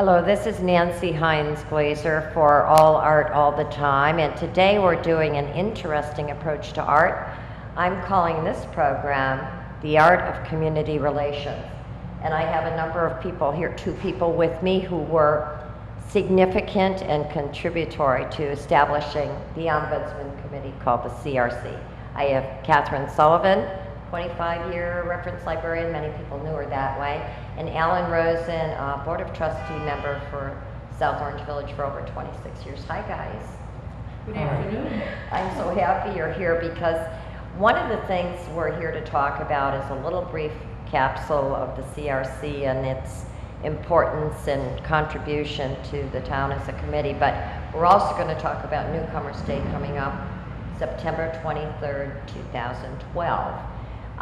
Hello, this is Nancy Heins, Glazer for All Art All the Time, and today we're doing an interesting approach to art. I'm calling this program The Art of Community Relations, and I have a number of people here, two people with me who were significant and contributory to establishing the Ombudsman Committee called the CRC. I have Catherine Sullivan, 25-year reference librarian, many people knew her that way, and Alan Rosen, Board of Trustee member for South Orange Village for over 26 years. Hi guys. Good afternoon. I'm so happy you're here because one of the things we're here to talk about is a little brief capsule of the CRC and its importance and contribution to the town as a committee, but we're also going to talk about Newcomers Day coming up September 23rd, 2012.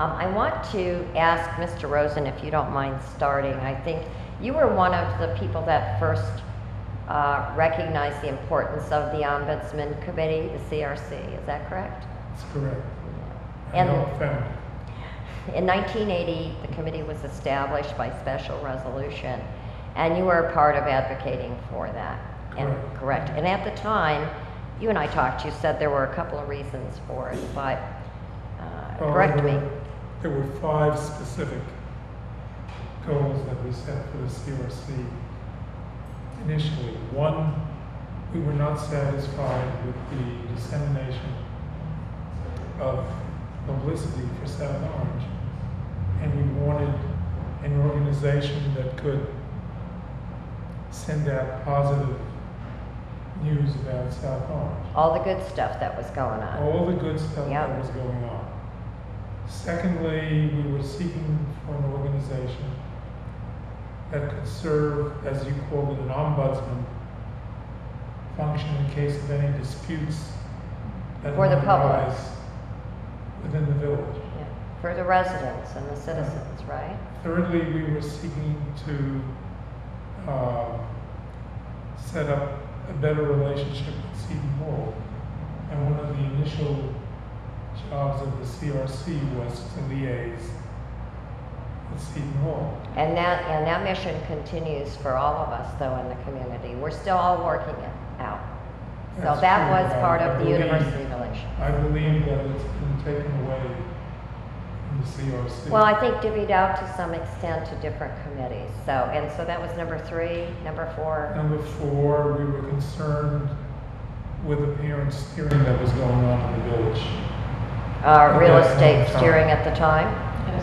I want to ask Mr. Rosen, if you don't mind starting. I think you were one of the people that first recognized the importance of the Ombudsman Committee, the CRC. Is that correct? That's correct. Yeah. And I helped found it. In 1980, the committee was established by special resolution, and you were a part of advocating for that. Correct. And at the time, you and I talked, you said there were a couple of reasons for it, but correct me. There were 5 specific goals that we set for the CRC initially. One, we were not satisfied with the dissemination of publicity for South Orange, and we wanted an organization that could send out positive news about South Orange. All the good stuff that was going on. All the good stuff Yep. that was going on. Secondly, we were seeking for an organization that could serve, as you called it, an ombudsman function in case of any disputes that For the might public. arise within the village. Yeah. For the residents and the citizens, right? Thirdly, we were seeking to set up a better relationship with Seton Hall. And one of the initial jobs of the CRC was to liaise with Seton Hall. And that mission continues for all of us, though, in the community. We're still all working it out. So That's that true. was part I of the believe- university relation. I believe that it's been taken away from the CRC. Well, I think divvied out to some extent to different committees. So that was number 3, number 4. Number 4, we were concerned with the parent steering that was going on in the village. Real Okay, estate no, steering at the time.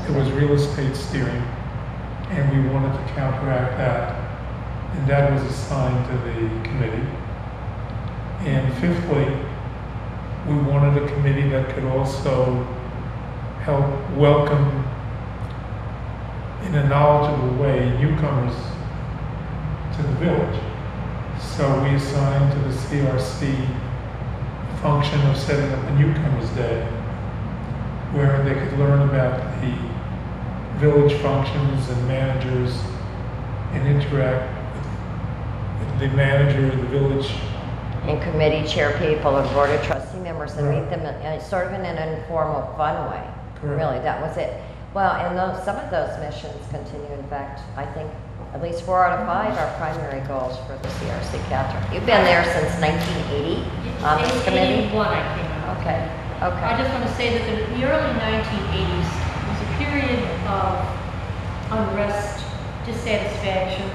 It was real estate steering, and we wanted to counteract that, and that was assigned to the committee. And fifthly, we wanted a committee that could also help welcome in a knowledgeable way newcomers to the village. So we assigned to the CRC the function of setting up a Newcomers Day, where they could learn about the village functions and managers and interact with the manager of the village. And committee chair people and board of trustee members and Right. meet them sort of in an informal, fun way. Correct. Really, that was it. Well, and some of those missions continue. In fact, I think at least 4 out of 5 are primary goals for the CRC. Catherine, you've been there since 1980 on this committee? 1981 I came out. Okay, I okay. just want to say that the early 1980s was a period of unrest, dissatisfaction.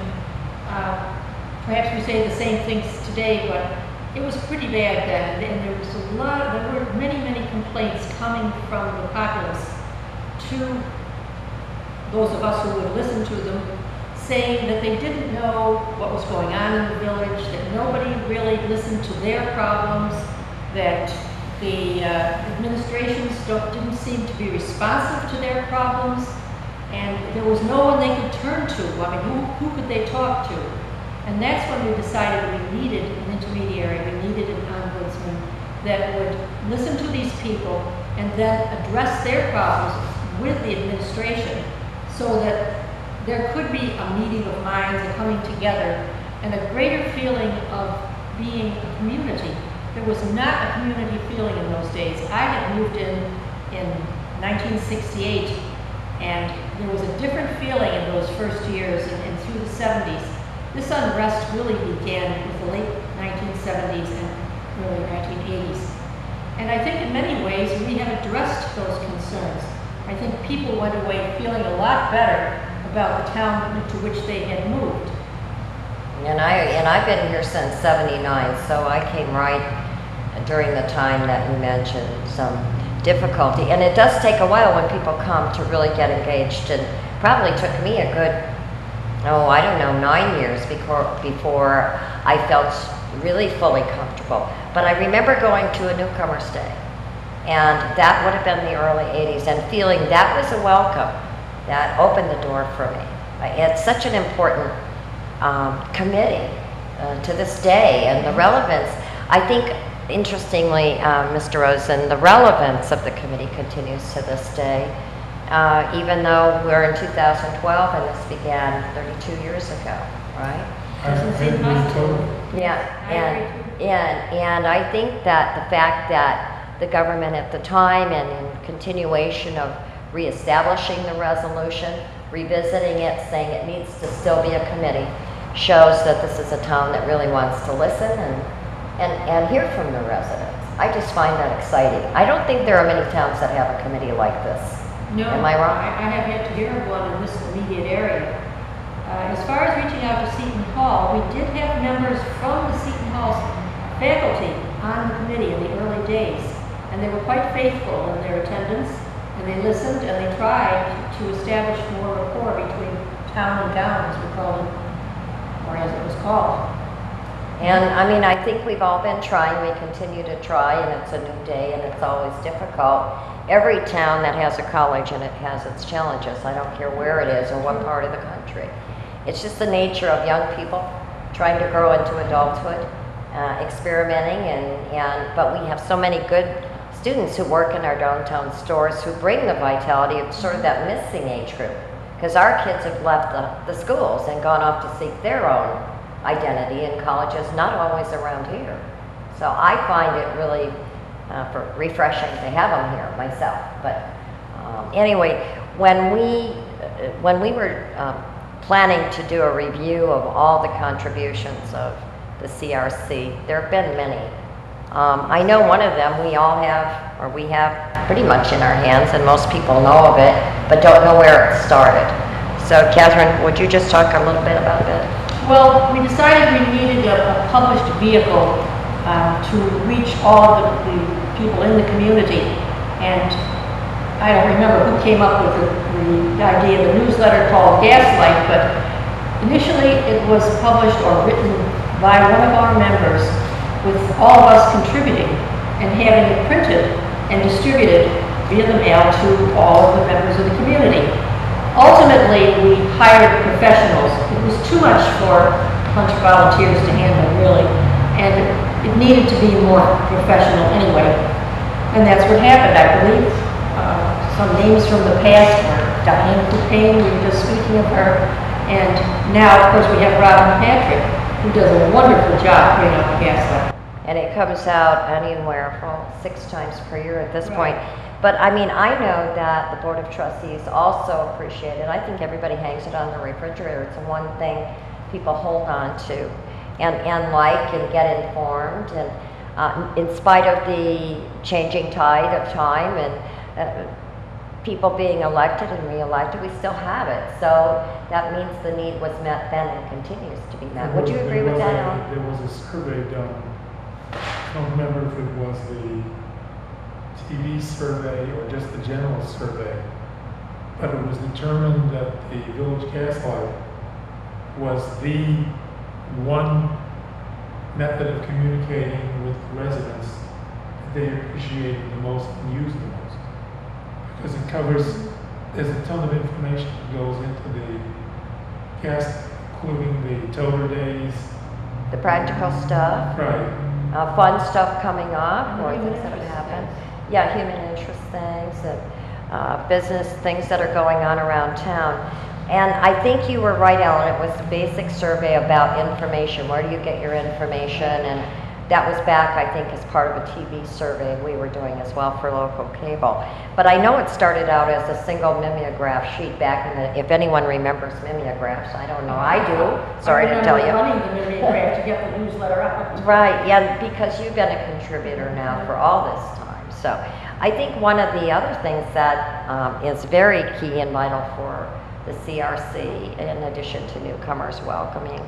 Perhaps we say the same things today, but it was pretty bad then, and there were many complaints coming from the populace to those of us who would listen to them, saying that they didn't know what was going on in the village, that nobody really listened to their problems, that the administrations didn't seem to be responsive to their problems, and there was no one they could turn to. I mean, who could they talk to? And that's when we decided we needed an intermediary, we needed an ombudsman that would listen to these people and then address their problems with the administration so that there could be a meeting of minds, a coming together, and a greater feeling of being a community. There was not a community feeling in those days. I had moved in 1968, and there was a different feeling in those first years and through the 70s. This unrest really began with the late 1970s and early 1980s. And I think in many ways we have addressed those concerns. I think people went away feeling a lot better about the town to which they had moved. And I've been here since '79, so I came right during the time that you mentioned some difficulty. And it does take a while when people come to really get engaged, and probably took me a good, I don't know, 9 years before I felt really fully comfortable. But I remember going to a newcomer's day, and that would have been the early '80s, and feeling that was a welcome that opened the door for me. It's such an important committee to this day, and the relevance, I think, interestingly, Mr. Rosen, the relevance of the committee continues to this day, even though we're in 2012 and this began 32 years ago, right? Yeah, and I think that the fact that the government at the time, and in continuation of reestablishing the resolution, revisiting it, saying it needs to still be a committee, shows that this is a town that really wants to listen and hear from the residents. I just find that exciting. I don't think there are many towns that have a committee like this. No, am I wrong? I have yet to hear of one in this immediate area. As far as reaching out to Seton Hall, we did have members from the Seton Hall's faculty on the committee in the early days, and they were quite faithful in their attendance, and they listened and they tried to establish more rapport between town and gown, as we called it, or as it was called. And I mean, I think we've all been trying, we continue to try, and it's a new day and it's always difficult. Every town that has a college in it has its challenges. I don't care where it is or what part of the country. It's just the nature of young people trying to grow into adulthood, experimenting, but we have so many good students who work in our downtown stores who bring the vitality of sort of that missing age group. Because our kids have left the schools and gone off to seek their own identity in colleges, not always around here. So I find it really refreshing to have them here myself. But anyway, when we were planning to do a review of all the contributions of the CRC, there have been many. I know one of them we have pretty much in our hands, and most people know of it, but don't know where it started. So Catherine, would you just talk a little bit about that? Well, we decided we needed a published vehicle to reach all the people in the community, and I don't remember who came up with the idea of a newsletter called Gaslight, but initially it was published or written by one of our members, with all of us contributing and having it printed and distributed via the mail to all of the members of the community. Ultimately, we hired professionals. It was too much for a bunch of volunteers to handle, really, and it needed to be more professional anyway. And that's what happened, I believe. Some names from the past were Diane Coupain, we were just speaking of her, and now, of course, we have Robin Patrick, who does a wonderful job putting up a Gaslight. And it comes out anywhere from 6 times per year at this point. But I mean, I know that the Board of Trustees also appreciate it. I think everybody hangs it on the refrigerator. It's the one thing people hold on to and like and get informed. And in spite of the changing tide of time and people being elected and re-elected, we still have it. So that means the need was met then and continues to be met. Would you agree with that, Alan? There was a survey done. I don't remember if it was the TV survey or just the general survey, but it was determined that the Village Gaslight was the one method of communicating with residents that they appreciated the most and used the most. Because it covers, there's a ton of information that goes into the gas, including the toter days. The practical stuff. Right. Fun stuff coming up, or things that have happened. Yeah, human interest things, and business things that are going on around town. And I think you were right, Ellen, it was a basic survey about information. Where do you get your information? And That was back, I think, as part of a TV survey we were doing as well for local cable. But I know it started out as a single mimeograph sheet back in the, if anyone remembers mimeographs, I don't know, I do, sorry to tell you. I remember running the mimeograph to get the newsletter out. Right, yeah, because you've been a contributor now for all this time. So I think one of the other things that is very key and vital for the CRC, in addition to newcomers welcoming,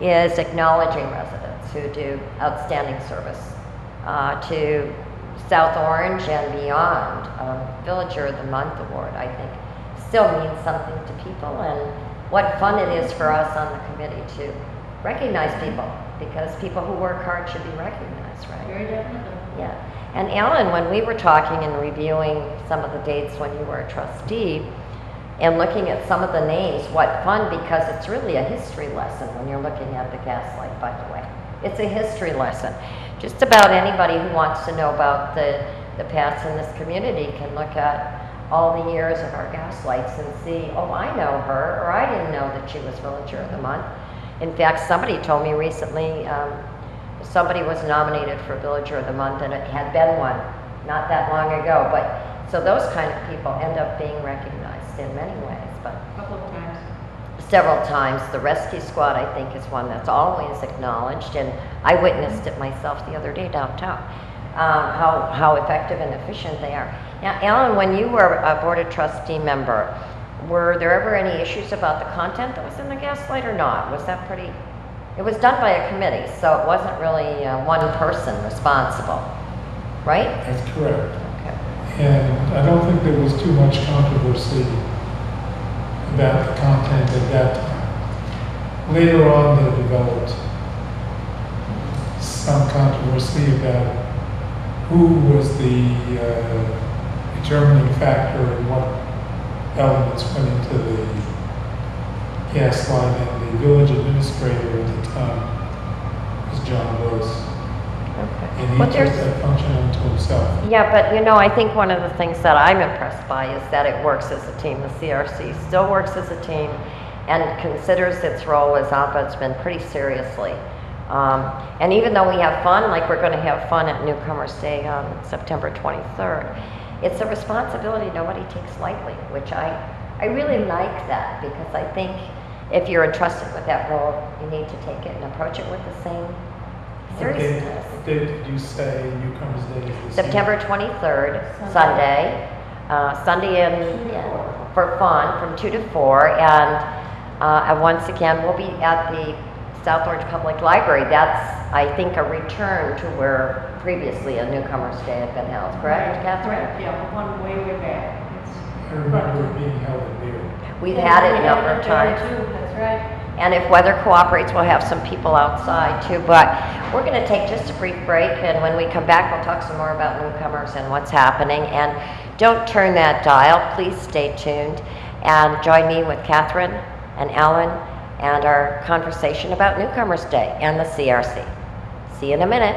is acknowledging residents who do outstanding service to South Orange and beyond. Villager of the Month Award, I think, still means something to people, and what fun it is for us on the committee to recognize people, because people who work hard should be recognized, right? Very definitely. Yeah. And Alan, when we were talking and reviewing some of the dates when you were a trustee, and looking at some of the names, what fun, because it's really a history lesson when you're looking at the Gaslight, by the way. It's a history lesson. Just about anybody who wants to know about the past in this community can look at all the years of our Gaslights and see, oh, I know her, or I didn't know that she was Villager of the Month. In fact, somebody told me recently, somebody was nominated for Villager of the Month, and it had been one not that long ago, but so those kind of people end up being recognized in many ways, but A couple of times. several times. The rescue squad, I think, is one that's always acknowledged, and I witnessed it myself the other day downtown, how effective and efficient they are. Now, Alan, when you were a Board of Trustee member, were there ever any issues about the content that was in the Gaslight or not? Was that pretty, it was done by a committee, so it wasn't really one person responsible, right? That's correct. Okay. And I don't think there was too much controversy about the content at that time. Later on, they developed some controversy about who was the determining factor and what elements went into the Gaslight, and the village administrator at the time was John Gross. Okay. And he But took there's, that function unto himself. yeah, but you know, I think one of the things that I'm impressed by is that it works as a team. The CRC still works as a team and considers its role as ombudsman pretty seriously. And even though we have fun, like we're going to have fun at Newcomers Day on September 23rd, it's a responsibility nobody takes lightly, which I really like that, because I think if you're entrusted with that role, you need to take it and approach it with the same seriousness. What date did you say Newcomers Day is this September year? 23rd, Sunday. Sunday for fun from 2 to 4. And once again, we'll be at the South Orange Public Library. That's, I think, a return to where previously a Newcomers Day had been held, correct, Catherine? Right, yeah, one way back. I remember it being held at Beard. We've had it a number of there times. too, that's right. And if weather cooperates, we'll have some people outside too. But we're going to take just a brief break, and when we come back, we'll talk some more about newcomers and what's happening. And don't turn that dial. Please stay tuned and join me with Catherine and Alan and our conversation about Newcomers Day and the CRC. See you in a minute.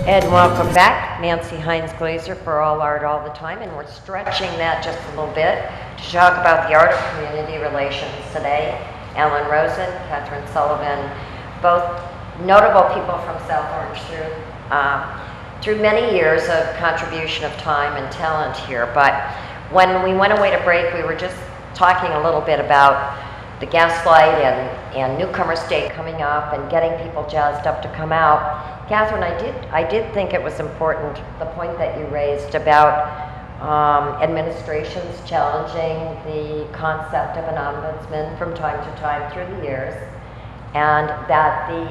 And welcome back. Nancy Heins Glazer for All Art All the Time, and we're stretching that just a little bit to talk about the art of community relations today. Alan Rosen, Catherine Sullivan, both notable people from South Orange through many years of contribution of time and talent here. But when we went away to break, we were just talking a little bit about the Gaslight and Newcomers Day coming up and getting people jazzed up to come out. Catherine, I did think it was important, the point that you raised about administrations challenging the concept of an ombudsman from time to time through the years, and that the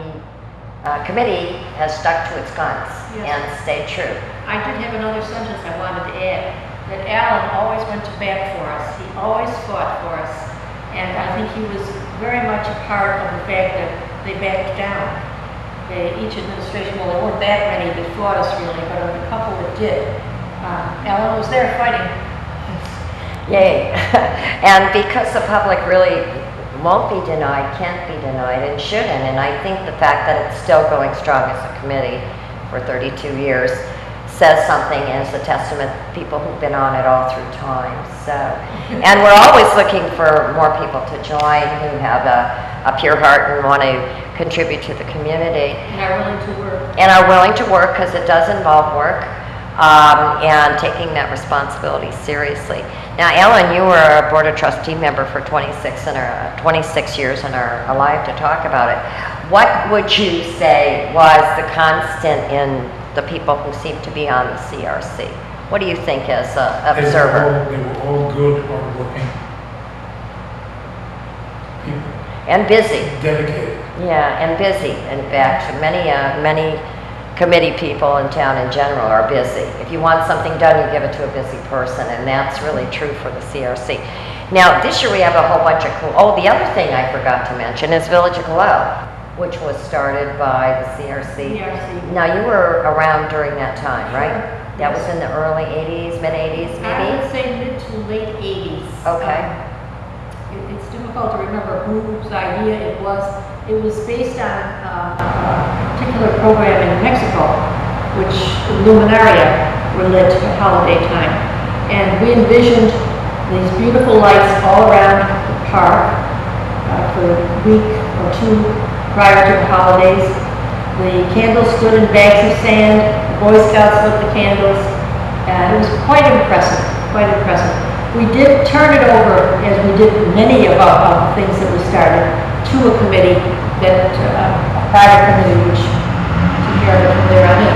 committee has stuck to its guns and stayed true. I did have another sentence I wanted to add, that Alan always went to bat for us. He always fought for us. And I think he was very much a part of the fact that they backed down. Each administration, well, there weren't that many that fought us really, but of the couple that did, Alan was there fighting. Yay. And because the public really won't be denied, can't be denied, and shouldn't, and I think the fact that it's still going strong as a committee for 32 years says something and is a testament to people who've been on it all through time. So, and we're always looking for more people to join who have a pure heart and want to contribute to the community. And are willing to work. And are willing to work, because it does involve work, and taking that responsibility seriously. Now, Ellen, you were a Board of Trustee member for 26 years and are alive to talk about it. What would you say was the constant in the people who seem to be on the CRC? What do you think as an observer? They were all good, hardworking people. And busy. Dedicated. Yeah, and busy. In fact, many committee people in town in general are busy. If you want something done, you give it to a busy person, and that's really true for the CRC. Now, this year we have a whole bunch of the other thing I forgot to mention is Village of Glow, which was started by the CRC. Now, you were around during that time, right? That was in the early 80s, mid 80s, maybe? I would say mid to late 80s. Okay. It's difficult to remember whose idea it was. It was based on a particular program in Mexico, which Luminaria were lit at holiday time. And we envisioned these beautiful lights all around the park for a week or two prior to the holidays. The candles stood in bags of sand. The Boy Scouts lit the candles. And it was quite impressive, quite impressive. We did turn it over, as we did many of the things that we started, to a committee, a private committee, which took care of it from there on in.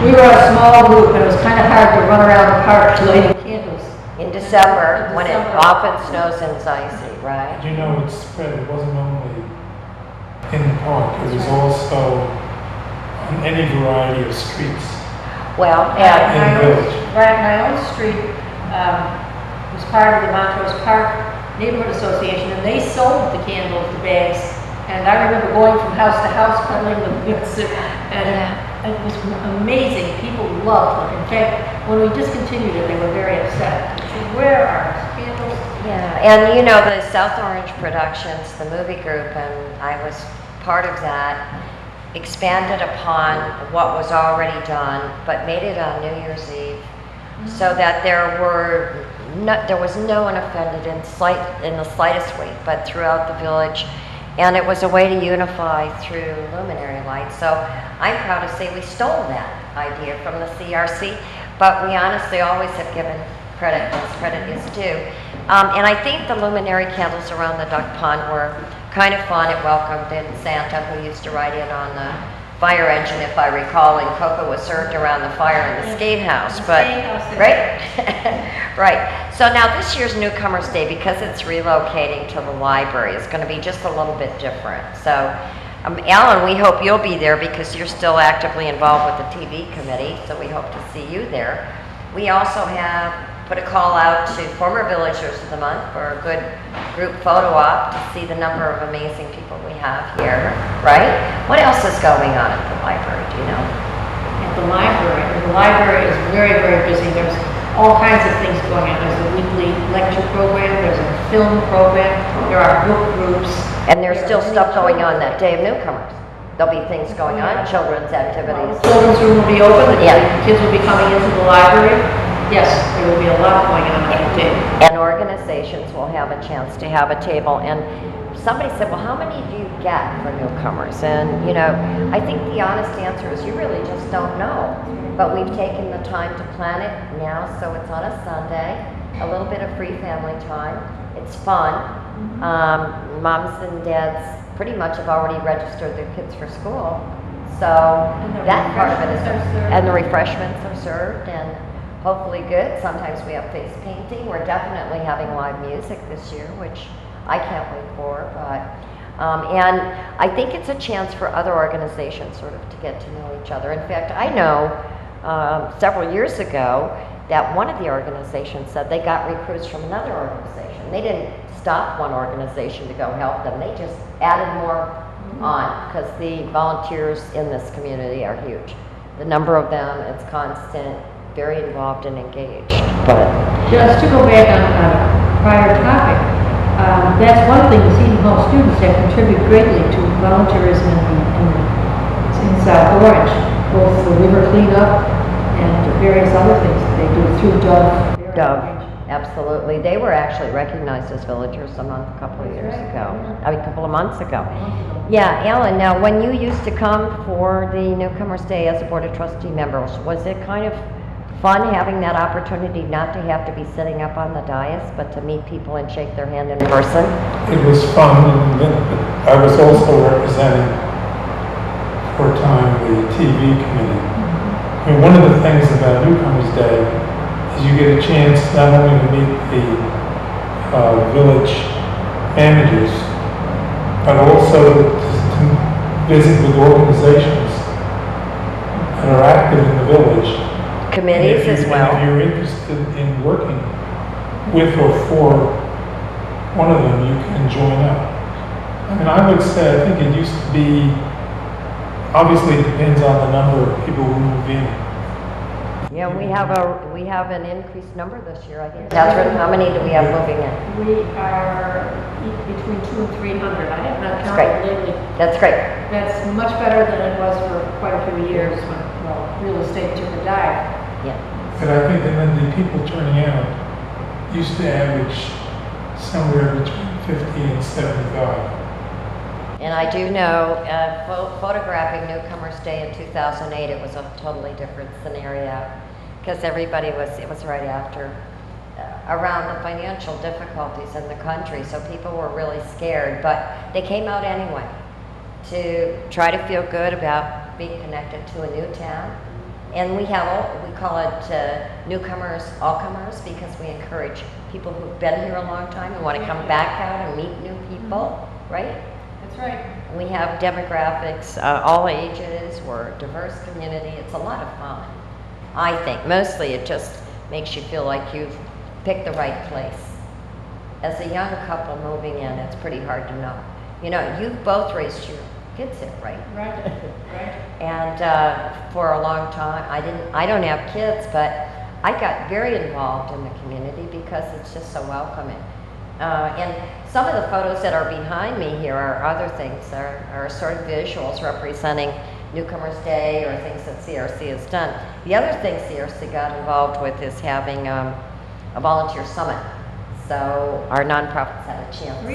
We were a small group, and it was kind of hard to run around the park lighting candles. In December, when it often snows and it's icy, right? You know, it spread. It wasn't only in the park. It was also on any variety of streets. Well, In the village. My own street was part of the Montrose Park Neighborhood Association, and they sold the candles, the bags. And I remember going from house to house peddling them, and it was amazing. People loved them. In fact, when we discontinued it, they were very upset. They said, "Where are our candles?" yeah, and you know, the South Orange Productions, the movie group, and I was part of that, expanded upon what was already done, but made it on New Year's Eve, so that there was no one offended in the slightest way, but throughout the village. And it was a way to unify through luminary lights. So I'm proud to say we stole that idea from the CRC, but we honestly always have given credit as credit is due. And I think the luminary candles around the duck pond were kind of fun. It welcomed in Santa, who used to ride in on the fire engine, if I recall, and cocoa was served around the fire in the skate house. Right? Right. So now this year's Newcomers Day, because it's relocating to the library, is going to be just a little bit different. So, Alan, we hope you'll be there because you're still actively involved with the TV committee, so we hope to see you there. We also have put a call out to former Villagers of the Month for a good group photo op to see the number of amazing people we have here, right? What else is going on at the library, do you know? At the library is very, very busy. There's all kinds of things going on. There's a weekly lecture program, there's a film program, there are book groups. And there's still stuff going on that day of Newcomers. There'll be things going on, children's activities. Children's room will be open, the kids will be coming into the library. Yes, there will be a lot going on that day. And organizations will have a chance to have a table. And somebody said, well, how many do you get for newcomers? And, you know, I think the honest answer is you really just don't know. But we've taken the time to plan it now, so it's on a Sunday, a little bit of free family time. It's fun. Moms and dads pretty much have already registered their kids for school. So that part of it is, and the refreshments are served, and hopefully good. Sometimes we have face painting. We're definitely having live music this year, which I can't wait for. But and I think it's a chance for other organizations sort of to get to know each other. In fact, I know several years ago that one of the organizations said they got recruits from another organization. They didn't stop one organization to go help them. They just added more on because the volunteers in this community are huge. The number of them, it's constant, very involved and engaged. But just to go back on a prior topic, that's one thing the Seton Hall students have contributed greatly to volunteerism in South Orange, both the river cleanup and various other things that they do through Dove. Dove, absolutely. They were actually recognized as villagers a couple of years ago. I mean, a couple of months ago. Yeah, Alan, now when you used to come for the Newcomers Day as a Board of Trustee member, was it kind of fun having that opportunity not to have to be sitting up on the dais, but to meet people and shake their hand in person? It was fun, and then I was also representing for a time the TV committee. I mean, one of the things about Newcomers Day is you get a chance not only to meet the village managers, but also to visit with organizations that are active in the village. Committees as well. And if you're interested in working with or for one of them, you can join up. I mean, I would say, I think it used to be, obviously it depends on the number of people who move in. Yeah, we have an increased number this year, I think. Catherine, how many do we have moving in? We are between 200 and 300. I have not That's great. counted lately. That's great. That's much better than it was for quite a few years when, well, real estate took a dive. Yeah. But I think that then the people turning out used to average somewhere between 50 and 75. And I do know, photographing Newcomers Day in 2008, it was a totally different scenario because everybody it was right after, around the financial difficulties in the country, so people were really scared, but they came out anyway to try to feel good about being connected to a new town. And we call it newcomers, all-comers, because we encourage people who've been here a long time and want to come back out and meet new people, right? That's right. We have demographics, all ages, we're a diverse community. It's a lot of fun, I think. Mostly it just makes you feel like you've picked the right place. As a young couple moving in, it's pretty hard to know. You know, you've both raised your kids here, right? Right, right. And for a long time, I don't have kids, but I got very involved in the community because it's just so welcoming. And some of the photos that are behind me here are other things, are sort of visuals representing Newcomers Day or things that CRC has done. The other thing CRC got involved with is having a volunteer summit. So our nonprofits had a chance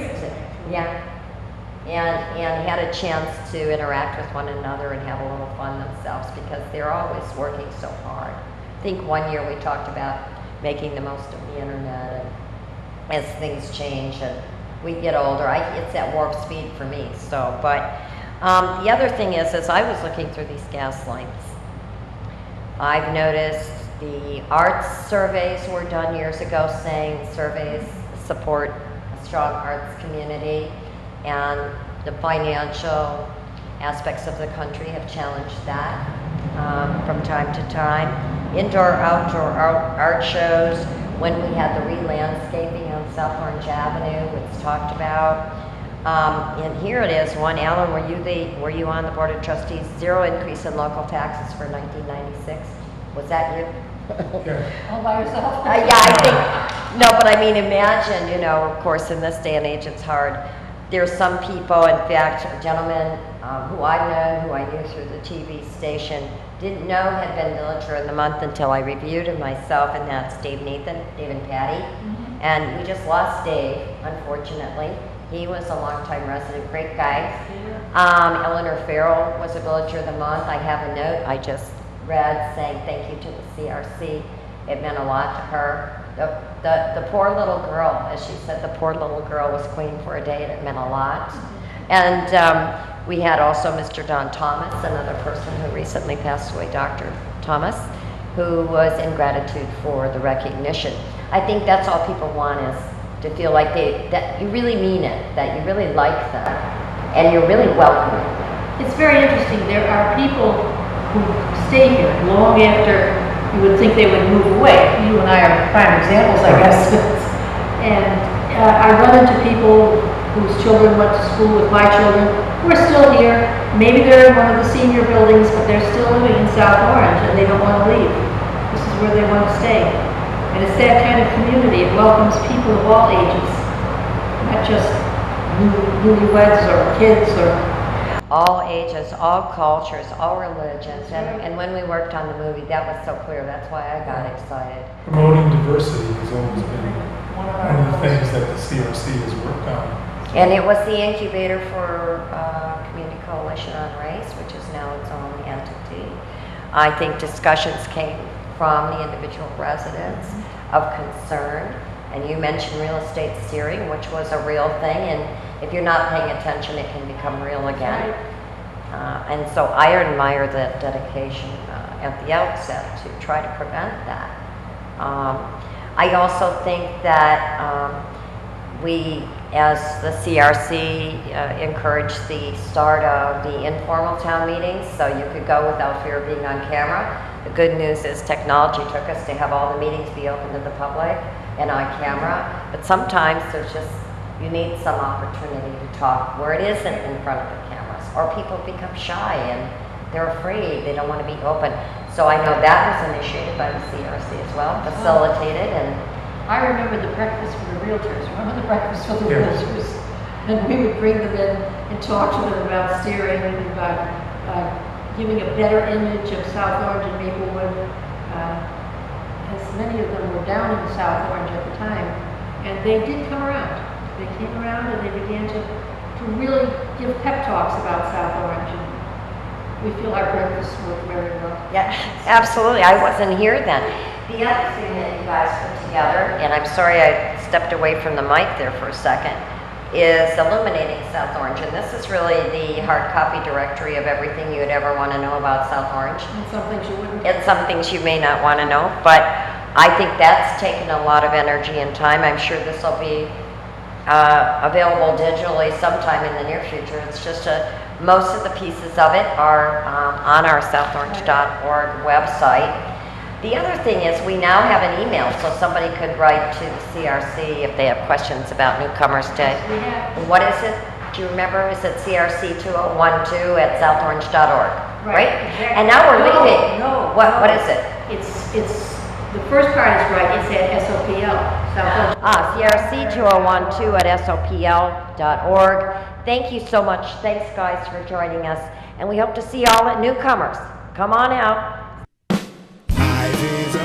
and had a chance to interact with one another and have a little fun themselves because they're always working so hard. I think one year we talked about making the most of the internet, and as things change and we get older, it's at warp speed for me. So, but the other thing is, as I was looking through these gas lights, I've noticed the arts surveys were done years ago saying surveys support a strong arts community, and the financial aspects of the country have challenged that from time to time. Indoor, outdoor art shows. When we had the re-landscaping on South Orange Avenue, it's talked about. And here it is, one. Alan, were you on the Board of Trustees? Zero increase in local taxes for 1996. Was that you? Yeah. All by yourself? Yeah, I think, no, but I mean, imagine, you know, of course, in this day and age, it's hard. There's some people, in fact, a gentleman who I've known, who I knew through the TV station, didn't know had been Villager in the Month until I reviewed him myself, and that's Dave and Patty. Mm-hmm. And we just lost Dave, unfortunately. He was a longtime resident, great guy. Eleanor Farrell was a Villager of the Month. I have a note I just read saying thank you to the CRC. It meant a lot to her. The poor little girl, as she said, the poor little girl was queen for a day, and it meant a lot. And we had also Mr. Don Thomas, another person who recently passed away, Dr. Thomas, who was in gratitude for the recognition. I think that's all people want, is to feel like that you really mean it, that you really like them, and you're really welcoming. It's very interesting. There are people who stay here long after you would think they would move away. You and I are prime examples, I guess. And I run into people whose children went to school with my children who are still here. Maybe they're in one of the senior buildings, but they're still living in South Orange and they don't want to leave. This is where they want to stay. And it's that kind of community. It welcomes people of all ages, not just newlyweds or kids or... all ages, all cultures, all religions. And when we worked on the movie, that was so clear. That's why I got excited. Promoting diversity has always been one of the things that the CRC has worked on. And it was the incubator for Community Coalition on Race, which is now its own entity. I think discussions came from the individual residents of concern. And you mentioned real estate steering, which was a real thing. And if you're not paying attention, it can become real again. And so I admire that dedication at the outset to try to prevent that. I also think that we, as the CRC, encouraged the start of the informal town meetings, so you could go without fear of being on camera. The good news is technology took us to have all the meetings be open to the public and on camera, but sometimes there's just, you need some opportunity to talk where it isn't in front of the cameras, or people become shy and they're afraid, they don't want to be open. So I know that was initiated by the CRC as well, facilitated. And I remember the breakfast for the realtors. Remember the breakfast for the realtors? And we would bring them in and talk to them about steering and about giving a better image of South Orange and Maplewood. As many of them were down in South Orange at the time. And they did come around. They came around and they began to really give pep talks about South Orange. And we feel our breakfast worked very well. yeah, absolutely. I wasn't here then. The other thing that you guys put together, and I'm sorry I stepped away from the mic there for a second, is Illuminating South Orange. And this is really the hard copy directory of everything you'd ever want to know about South Orange. And some things you wouldn't. And some things you may not want to know, but I think that's taken a lot of energy and time. I'm sure this will be available digitally sometime in the near future. It's just most of the pieces of it are on our southorange.org website. The other thing is we now have an email, so somebody could write to the CRC if they have questions about Newcomers Day. We have. What is it? Do you remember? Is it crc2012@southorange.org? Right. Exactly. And now we're leaving. No. What is it? It's the first part is right. It's at SOPL. South Orange. crc2012@sopl.org. Thank you so much. Thanks, guys, for joining us. And we hope to see you all at Newcomers. Come on out. Ivy is a